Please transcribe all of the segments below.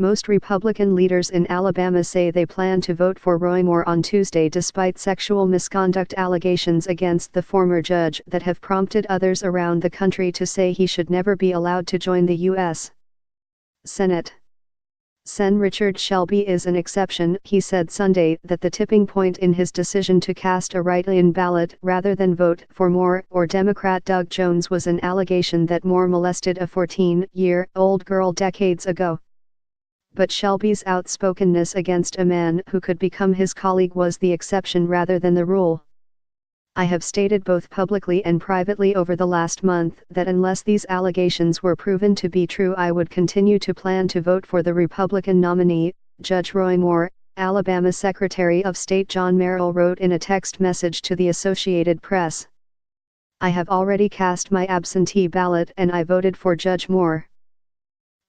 Most Republican leaders in Alabama say they plan to vote for Roy Moore on Tuesday despite sexual misconduct allegations against the former judge that have prompted others around the country to say he should never be allowed to join the U.S. Senate. Sen. Richard Shelby is an exception. He said Sunday that the tipping point in his decision to cast a write-in ballot rather than vote for Moore or Democrat Doug Jones was an allegation that Moore molested a 14-year-old girl decades ago. But Shelby's outspokenness against a man who could become his colleague was the exception rather than the rule. I have stated both publicly and privately over the last month that unless these allegations were proven to be true, I would continue to plan to vote for the Republican nominee, Judge Roy Moore, Alabama Secretary of State John Merrill wrote in a text message to the Associated Press. I have already cast my absentee ballot and I voted for Judge Moore.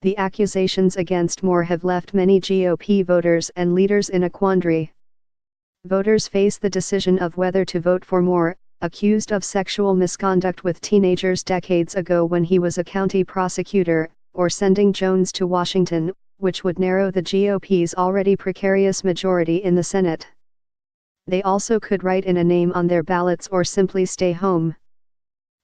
The accusations against Moore have left many GOP voters and leaders in a quandary. Voters face the decision of whether to vote for Moore, accused of sexual misconduct with teenagers decades ago when he was a county prosecutor, or sending Jones to Washington, which would narrow the GOP's already precarious majority in the Senate. They also could write in a name on their ballots or simply stay home.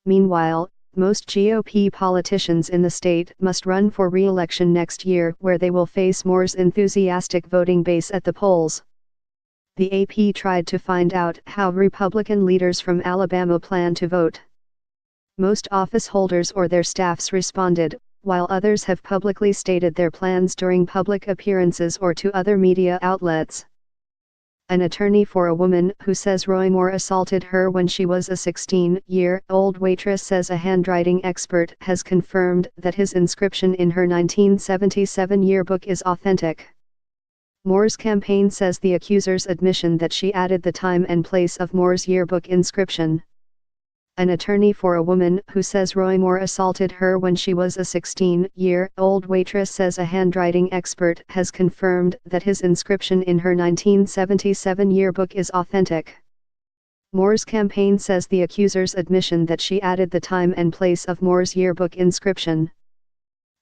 Meanwhile, most GOP politicians in the state must run for re-election next year, where they will face Moore's enthusiastic voting base at the polls. The AP tried to find out how Republican leaders from Alabama plan to vote. Most office holders or their staffs responded, while others have publicly stated their plans during public appearances or to other media outlets. An attorney for a woman who says Roy Moore assaulted her when she was a 16-year-old waitress says a handwriting expert has confirmed that his inscription in her 1977 yearbook is authentic. Moore's campaign says the accuser's admission that she added the time and place of Moore's yearbook inscription. An attorney for a woman who says Roy Moore assaulted her when she was a 16-year-old waitress says a handwriting expert has confirmed that his inscription in her 1977 yearbook is authentic. Moore's campaign says the accuser's admission that she added the time and place of Moore's yearbook inscription.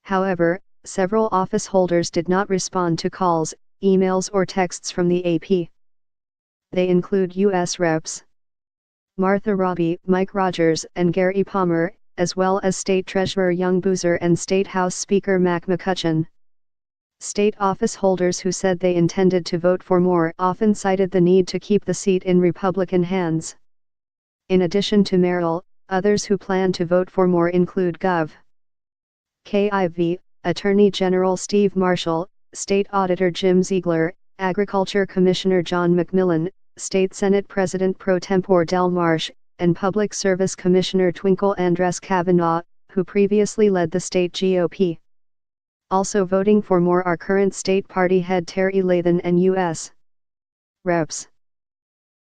However, several office holders did not respond to calls, emails or texts from the AP. They include U.S. Reps. Martha Robbie, Mike Rogers and Gary Palmer, as well as State Treasurer Young Boozer and State House Speaker Mac McCutcheon. State office holders who said they intended to vote for Moore often cited the need to keep the seat in Republican hands. In addition to Merrill, others who plan to vote for Moore include Gov. KIV, Attorney General Steve Marshall, State Auditor Jim Ziegler, Agriculture Commissioner John McMillan, State Senate President pro tempore Del Marsh, and Public Service Commissioner Twinkle Andress Kavanaugh, who previously led the state GOP. Also voting for Moore are current state party head Terry Lathan and U.S. Reps.